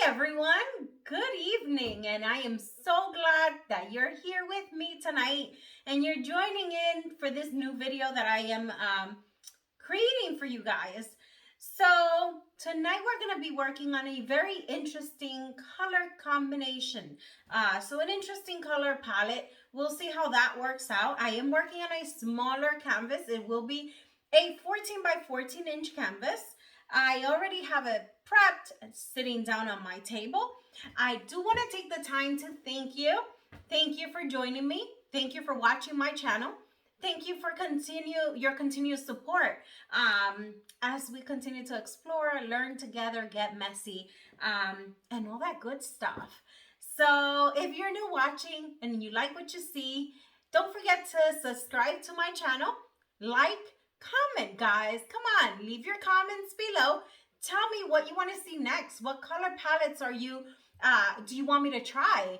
everyone, good evening, and I am so glad that you're here with me tonight and you're joining in for this new video that I am creating for you guys. So tonight we're going to be working on a very interesting color combination. So an interesting color palette. We'll see how that works out. I am working on a smaller canvas. It will be a 14 by 14 inch canvas. I already have it prepped sitting down on my table. I do want to take the time to thank you. Thank you for joining me. Thank you for watching my channel. Thank you for your continued support as we continue to explore, learn together, get messy, and all that good stuff. So if you're new watching and you like what you see, don't forget to subscribe to my channel, like, comment, guys. Come on, leave your comments below. Tell me what you want to see next. What color palettes are you do you want me to try?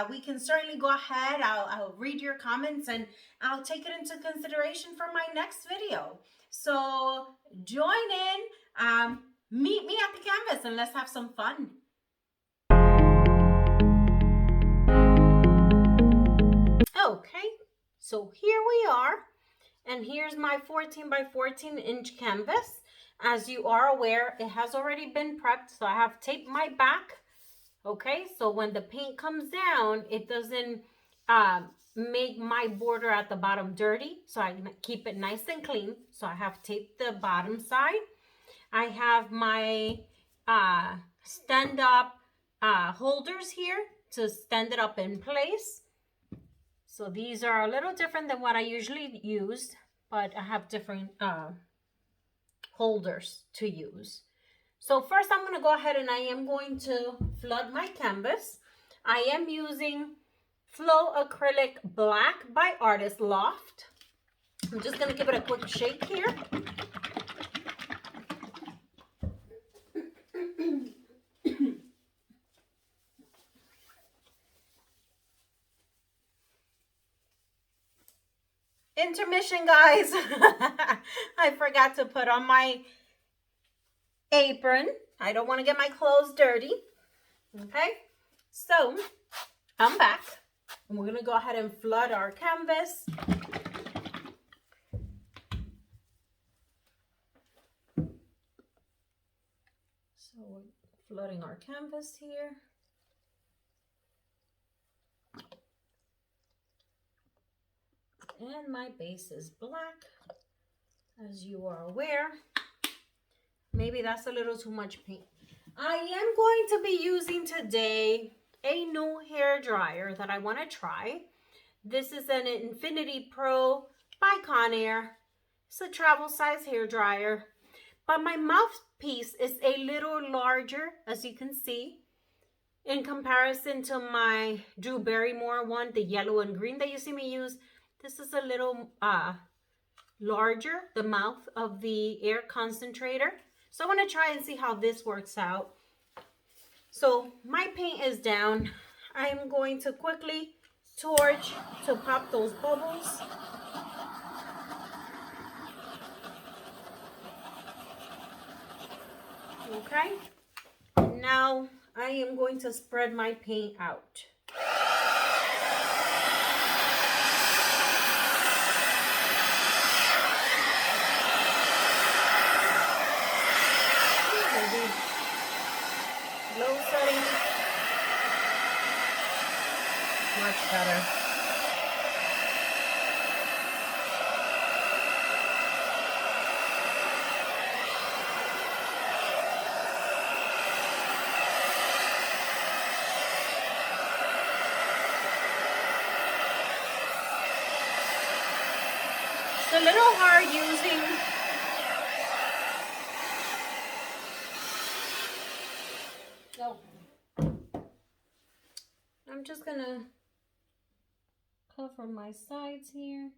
We can certainly go ahead. I'll read your comments and I'll take it into consideration for my next video. So join in, meet me at the canvas, and let's have some fun. Okay, so here we are. And here's my 14 by 14 inch canvas. As you are aware, it has already been prepped, so I have taped my back. Okay, so when the paint comes down, it doesn't make my border at the bottom dirty, so I keep it nice and clean. So I have taped the bottom side. I have my stand-up holders here to stand it up in place. So these are a little different than what I usually use, but I have different holders to use. So first I'm going to go ahead and I am going to flood my canvas. I am using Flow Acrylic Black by Artist Loft. I'm just going to give it a quick shake here. Intermission, guys. I forgot to put on my apron. I don't want to get my clothes dirty. Okay, so I'm back and we're gonna go ahead and flood our canvas. So we're flooding our canvas here. And my base is black, as you are aware. Maybe that's a little too much paint. I am going to be using today a new hair dryer that I want to try. This is an Infinity Pro by Conair. It's a travel size hair dryer, but my mouthpiece is a little larger, as you can see, in comparison to my Drew Barrymore one, the yellow and green that you see me use. This is a little larger, the mouth of the air concentrator. So I want to try and see how this works out. So my paint is down. I am going to quickly torch to pop those bubbles. Okay. Now I am going to spread my paint out. Low setting, much better. It's a little hard using I'm just gonna cover my sides here.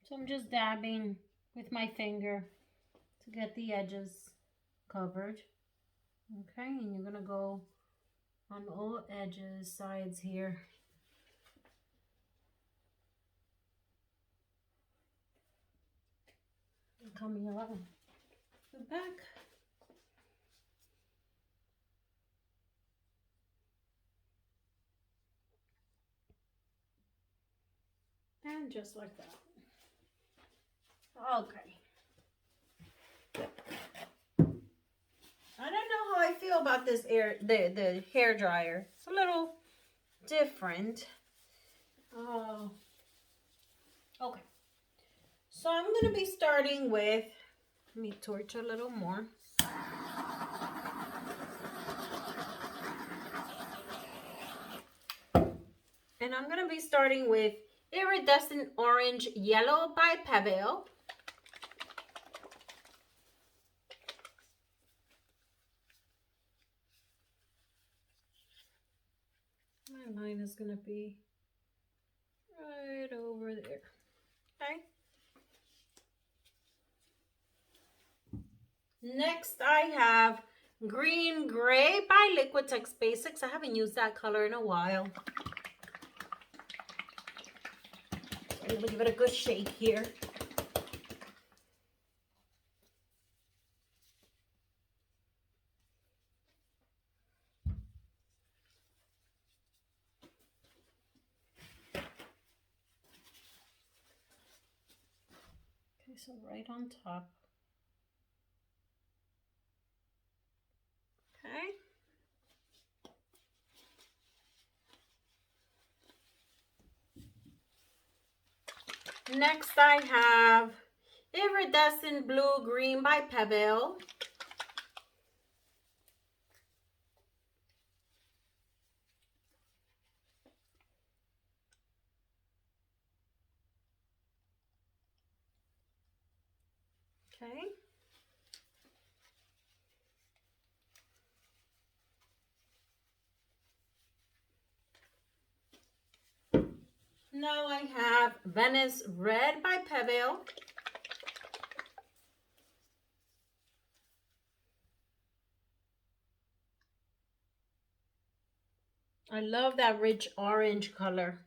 So I'm just dabbing with my finger to get the edges covered. Okay, and you're gonna go on all edges, sides here. coming around the back. And just like that. Okay. I don't know how I feel about this the hair dryer. It's a little different. Oh. Okay. So I'm going to be starting with, let me torch a little more. And I'm going to be starting with Iridescent Orange Yellow by Pebeo. My line is going to be right over there. Okay. Next, I have Green Gray by Liquitex Basics. I haven't used that color in a while. I'm going to give it a good shake here. Okay, so right on top. Okay. Next, I have Iridescent Blue Green by Pebeo. Okay. Now I have Venice Red by Pebeo. I love that rich orange color.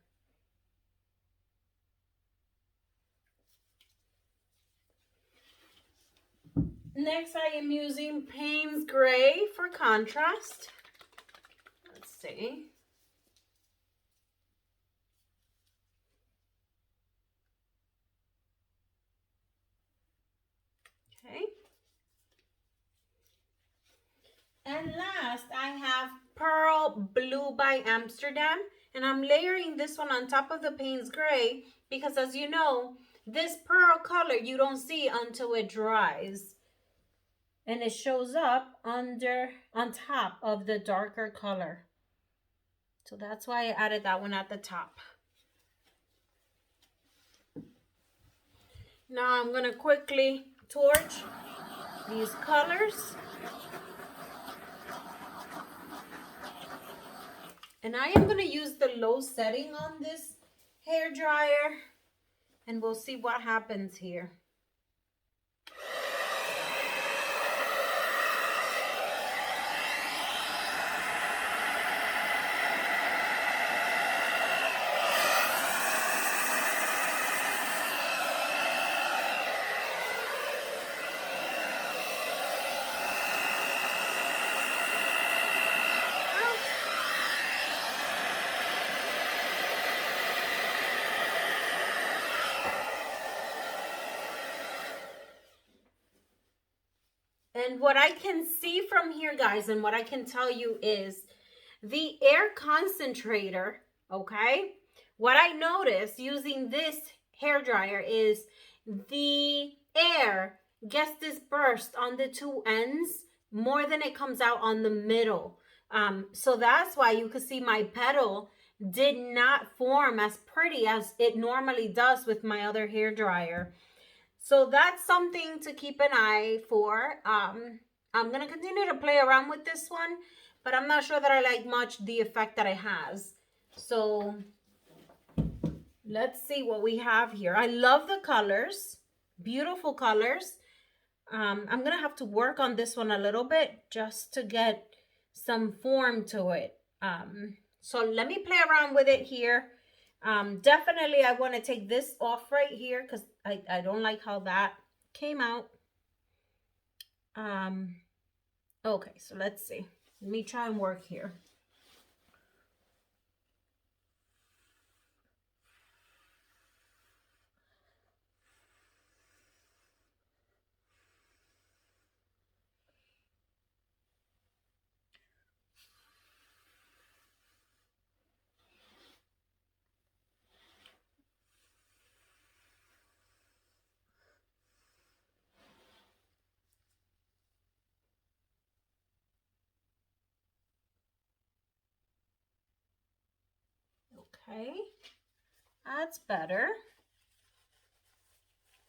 Next, I am using Paynes Gray for contrast. Let's see. Okay. And last, I have Pearl Blue by Amsterdam. And I'm layering this one on top of the Paynes Gray because, as you know, this pearl color you don't see until it dries. And it shows up on top of the darker color. So that's why I added that one at the top. Now I'm going to quickly torch these colors. And I am going to use the low setting on this hair dryer. And we'll see what happens here. And what I can see from here, guys, and what I can tell you is the air concentrator, okay? What I noticed using this hair dryer is the air gets dispersed on the two ends more than it comes out on the middle. So that's why you could see my petal did not form as pretty as it normally does with my other hair dryer. So that's something to keep an eye for. I'm going to continue to play around with this one, but I'm not sure that I like much the effect that it has. So let's see what we have here. I love the colors, beautiful colors. I'm going to have to work on this one a little bit just to get some form to it. So let me play around with it here. Definitely I want to take this off right here because I don't like how that came out. Okay, so let's see. Let me try and work here. Okay, that's better.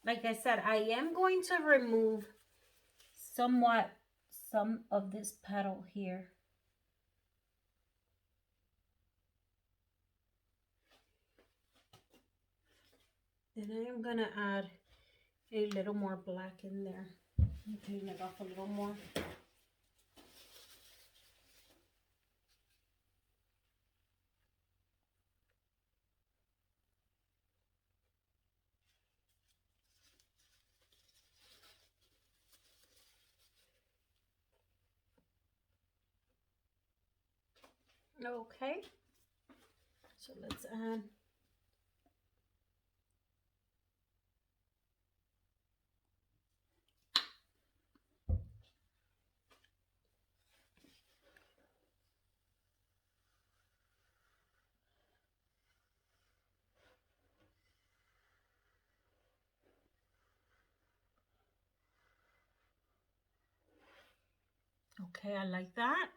Like I said, I am going to remove some of this petal here. And I am gonna add a little more black in there. Clean it off a little more. Okay, so let's add okay, I like that.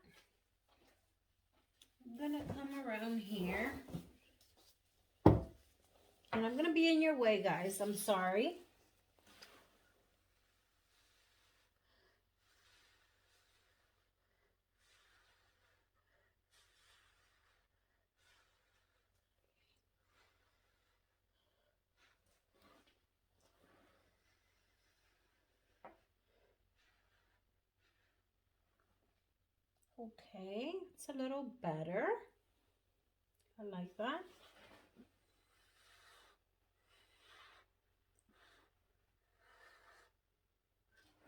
I'm gonna come around here. And I'm gonna be in your way, guys. I'm sorry. Okay, it's a little better. I like that.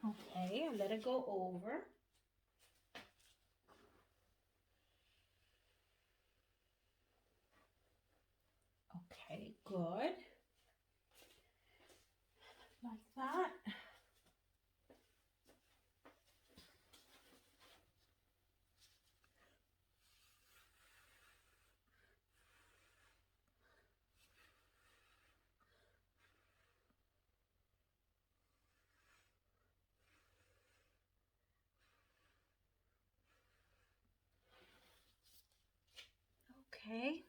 Okay, I let it go over. Okay, good. Like that. Okay.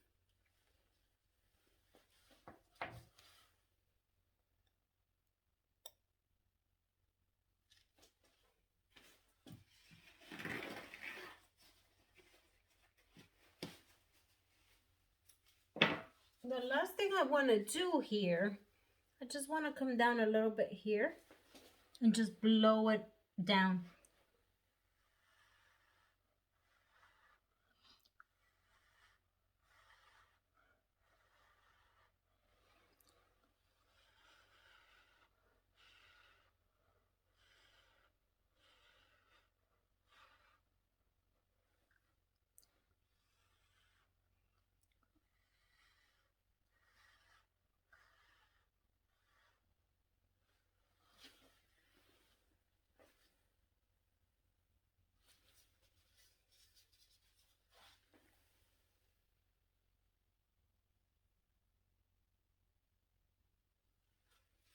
The last thing I want to do here, I just want to come down a little bit here and just blow it down.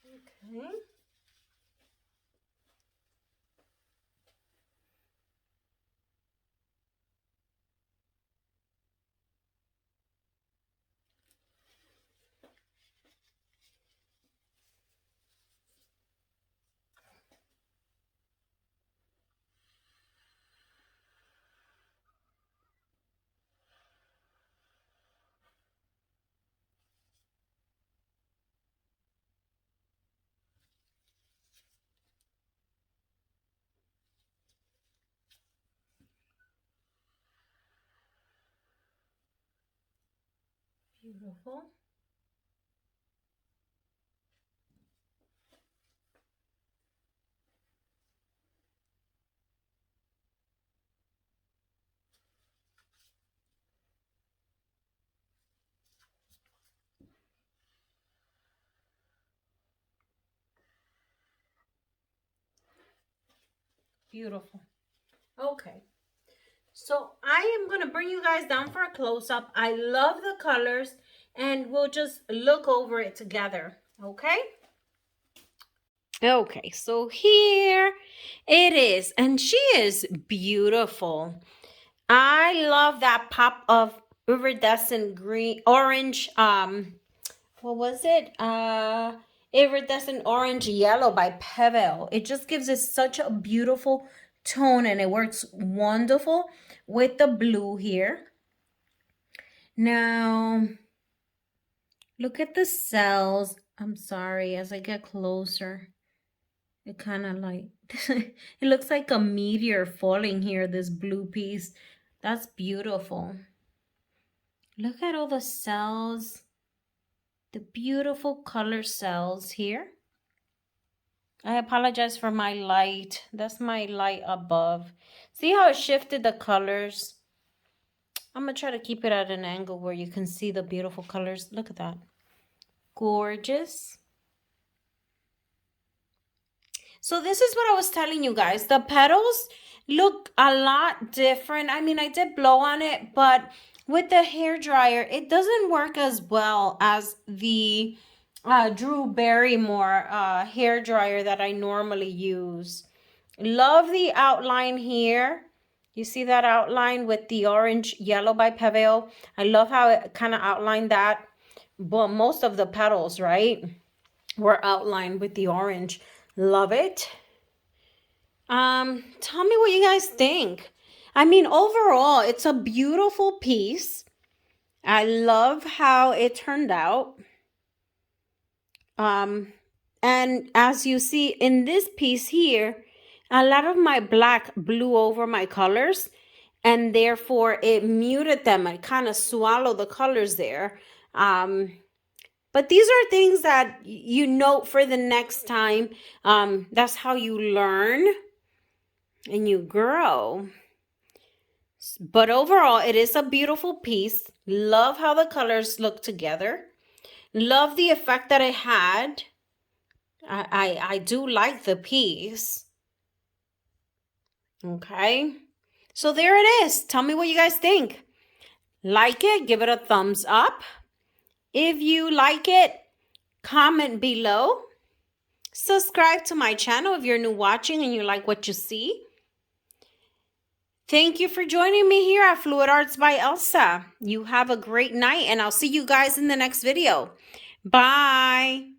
Okay. Beautiful. Beautiful. Okay. So I am going to bring you guys down for a close-up. I love the colors, and we'll just look over it together, okay? Okay, so here it is, and she is beautiful. I love that pop of iridescent green, orange, what was it? Iridescent orange yellow by Pebeo. It just gives it such a beautiful tone, and it works wonderful with the blue here. Now, look at the cells. I'm sorry, as I get closer, it kind of like, it looks like a meteor falling here, this blue piece. That's beautiful. Look at all the cells. The beautiful color cells here. I apologize for my light. That's my light above. See how it shifted the colors? I'm going to try to keep it at an angle where you can see the beautiful colors. Look at that. Gorgeous. So this is what I was telling you guys. The petals look a lot different. I mean, I did blow on it, but with the hair dryer, it doesn't work as well as the Drew Barrymore hair dryer that I normally use. Love the outline here. You see that outline with the orange yellow by Pebeo? I love how it kind of outlined that. But most of the petals, right, were outlined with the orange. Love it. Tell me what you guys think. I mean, overall, it's a beautiful piece. I love how it turned out. And as you see in this piece here, a lot of my black blew over my colors, and therefore it muted them. I kind of swallowed the colors there. But these are things that you note for the next time. That's how you learn and you grow. But overall, it is a beautiful piece. Love how the colors look together. Love the effect that it had. I do like the piece. Okay. So there it is. Tell me what you guys think. Like it, give it a thumbs up. If you like it, comment below. Subscribe to my channel if you're new watching and you like what you see. Thank you for joining me here at Fluid Arts by Elsa. You have a great night, and I'll see you guys in the next video. Bye.